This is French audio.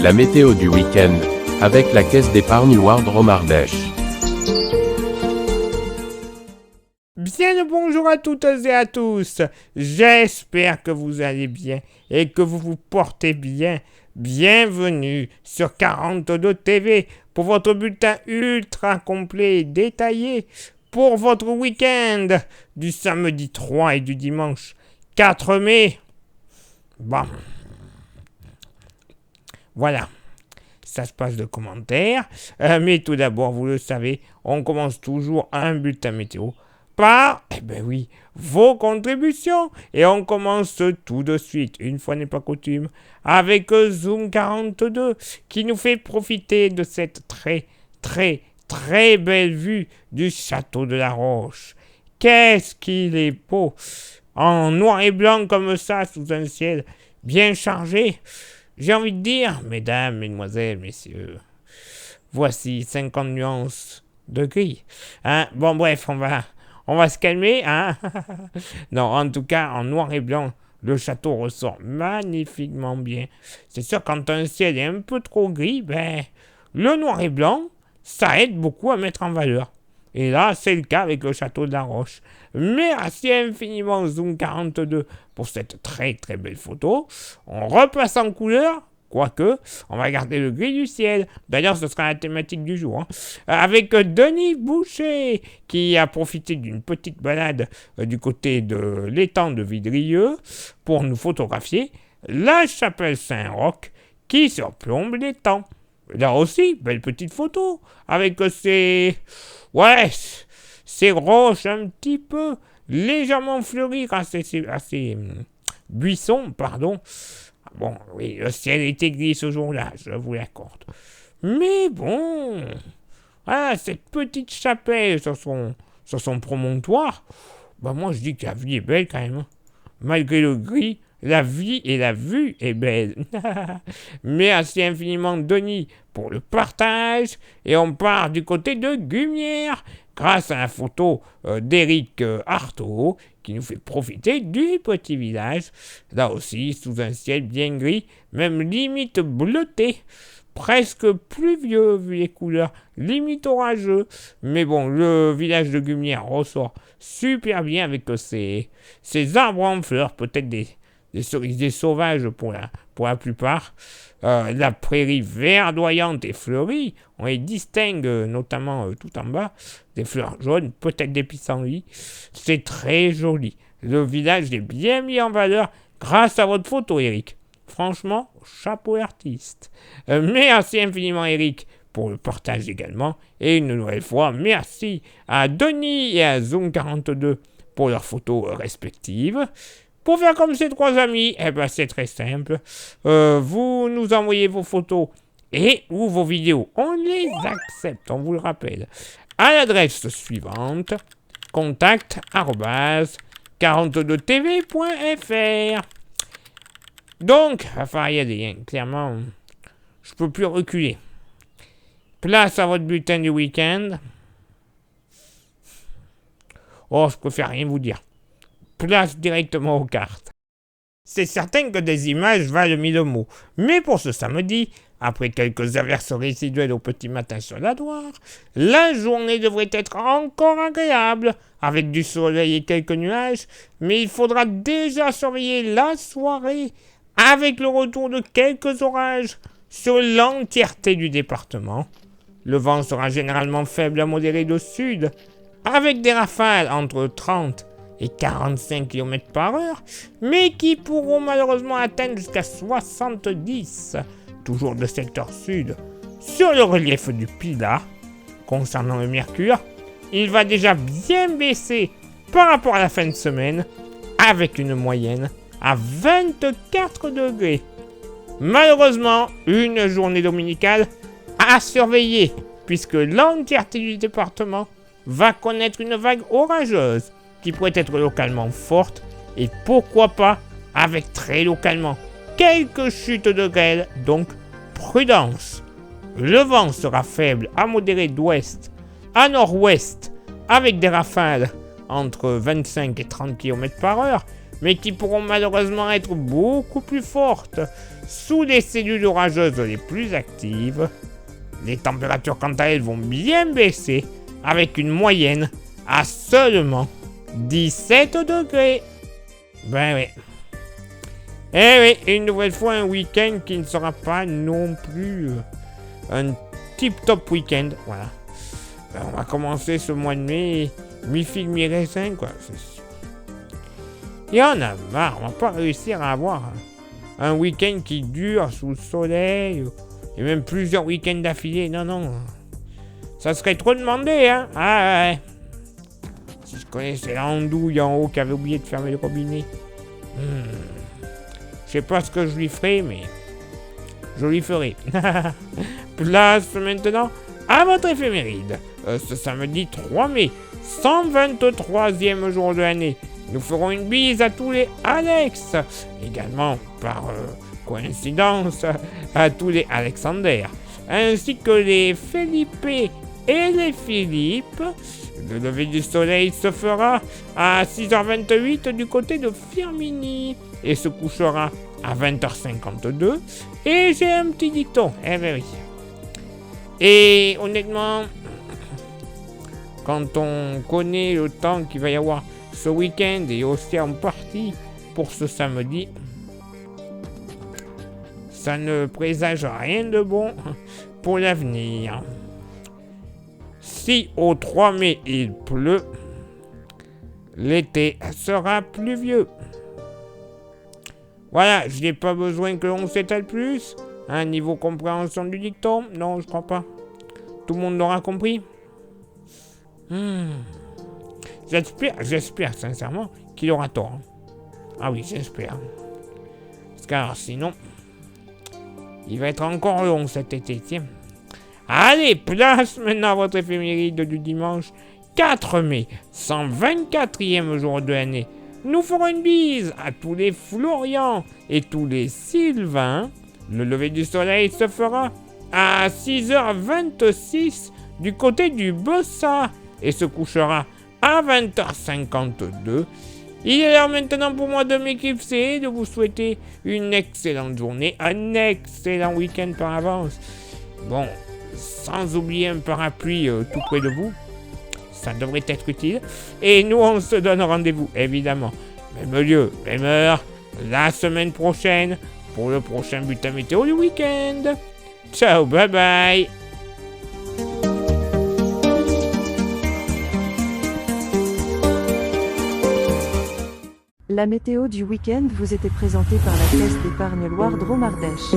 La météo du week-end, avec la caisse d'épargne Wardrom Ardèche. Bien le bonjour à toutes et à tous. J'espère que vous allez bien et que vous vous portez bien. Bienvenue sur 42 TV pour votre bulletin ultra complet et détaillé pour votre week-end du samedi 3 et du dimanche 4 mai. Bon. Voilà. Ça se passe de commentaires. Mais tout d'abord, vous le savez, on commence toujours un bulletin météo par, vos contributions. Et on commence tout de suite, une fois n'est pas coutume, avec Zoom 42 qui nous fait profiter de cette très belle vue du château de la Roche. Qu'est-ce qu'il est beau! En noir et blanc comme ça, sous un ciel bien chargé. J'ai envie de dire, mesdames, mesdemoiselles, messieurs, voici 50 nuances de gris. Bon, bref, on va se calmer. Non, en tout cas, en noir et blanc, le château ressort magnifiquement bien. C'est sûr, quand un ciel est un peu trop gris, le noir et blanc, ça aide beaucoup à mettre en valeur. Et là, c'est le cas avec le château de la Roche. Merci infiniment Zoom 42 pour cette très belle photo. On repasse en couleur, quoique, on va garder le gris du ciel. D'ailleurs, ce sera la thématique du jour. Avec Denis Boucher, qui a profité d'une petite balade du côté de l'étang de Vidrieux pour nous photographier la chapelle Saint-Roch qui surplombe l'étang. Là aussi, belle petite photo, avec ces roches un petit peu légèrement fleuries grâce à ces buissons, pardon. Bon, oui, le ciel était gris ce jour-là, je vous l'accorde. Mais bon, cette petite chapelle sur son promontoire, moi je dis que la vie est belle quand même. Malgré le gris, la vie et la vue est belle. Merci infiniment Denis pour le partage. Et on part du côté de Gumière grâce à la photo d'Éric Artaud qui nous fait profiter du petit village. Là aussi, sous un ciel bien gris, même limite bleuté. Presque pluvieux vu les couleurs, limite orageux. Mais bon, le village de Gumière ressort super bien avec ces arbres en fleurs, peut-être des cerisiers sauvages pour la plupart. La prairie verdoyante et fleurie, on les distingue notamment tout en bas, des fleurs jaunes, peut-être des pissenlits. C'est très joli. Le village est bien mis en valeur grâce à votre photo, Eric. Franchement, chapeau artiste. Merci infiniment, Eric, pour le partage également. Et une nouvelle fois, merci à Denis et à Zoom 42 pour leurs photos respectives. Pour faire comme ces trois amis, c'est très simple. Vous nous envoyez vos photos ou vos vidéos. On les accepte, on vous le rappelle. À l'adresse suivante, contact@42tv.fr. Donc, il va falloir y aller, clairement, je peux plus reculer. Place à votre bulletin du week-end. Je préfère rien vous dire. Place directement aux cartes. C'est certain que des images valent 1000 mots. Mais pour ce samedi, après quelques averses résiduelles au petit matin sur la Loire, la journée devrait être encore agréable, avec du soleil et quelques nuages, mais il faudra déjà surveiller la soirée, avec le retour de quelques orages sur l'entièreté du département. Le vent sera généralement faible à modéré de sud, avec des rafales entre 30 et 45 km par heure, mais qui pourront malheureusement atteindre jusqu'à 70, toujours de secteur sud. Sur le relief du Pilat, concernant le mercure, il va déjà bien baisser par rapport à la fin de semaine, avec une moyenne à 24 degrés. Malheureusement, une journée dominicale à surveiller, puisque l'entièreté du département va connaître une vague orageuse qui pourrait être localement forte et pourquoi pas avec très localement quelques chutes de grêle, donc prudence. Le vent sera faible à modéré d'ouest à nord-ouest avec des rafales entre 25 et 30 km par heure, mais qui pourront malheureusement être beaucoup plus fortes sous les cellules orageuses les plus actives. Les températures, quant à elles, vont bien baisser, avec une moyenne à seulement 17 degrés. Ben oui. Eh oui, une nouvelle fois un week-end qui ne sera pas non plus un tip-top week-end. Voilà. Ben, on va commencer ce mois de mai, mi-figue, mi-raisin, quoi. Et on a marre, on va pas réussir à avoir un week-end qui dure sous le soleil, et même plusieurs week-ends d'affilée. Non, non. Ça serait trop demandé, hein. Ah ouais. Si je connaissais la andouille en haut qui avait oublié de fermer le robinet. Je sais pas ce que je lui ferai, mais je lui ferai. Place maintenant à votre éphéméride. Ce samedi 3 mai, 123e jour de l'année. Nous ferons une bise à tous les Alex. Également, par coïncidence, à tous les Alexander. Ainsi que les Felipe et les Philippe. Le lever du soleil se fera à 6h28 du côté de Firminy et se couchera à 20h52. Et j'ai un petit dicton, eh ben oui. Et honnêtement, quand on connaît le temps qu'il va y avoir ce week-end et aussi en partie pour ce samedi, ça ne présage rien de bon pour l'avenir. Si au 3 mai il pleut, l'été sera pluvieux. Voilà, je n'ai pas besoin que l'on s'étale plus. Niveau compréhension du dicton, non, je crois pas. Tout le monde l'aura compris. J'espère sincèrement qu'il aura tort. Ah oui, j'espère. Parce que sinon, il va être encore long cet été, tiens. Allez, place maintenant à votre éphéméride du dimanche 4 mai, 124e jour de l'année. Nous ferons une bise à tous les Florian et tous les Sylvain. Le lever du soleil se fera à 6h26 du côté du Bossa et se couchera à 20h52. Il est l'heure maintenant pour moi de m'éclipser, de vous souhaiter une excellente journée, un excellent week-end par avance. Bon, sans oublier un parapluie tout près de vous, ça devrait être utile. Et nous, on se donne rendez-vous, évidemment, même lieu, même heure, la semaine prochaine, pour le prochain bulletin météo du week-end. Ciao, bye bye. La météo du week-end vous était présentée par la Caisse d'épargne Loire Drôme Ardèche.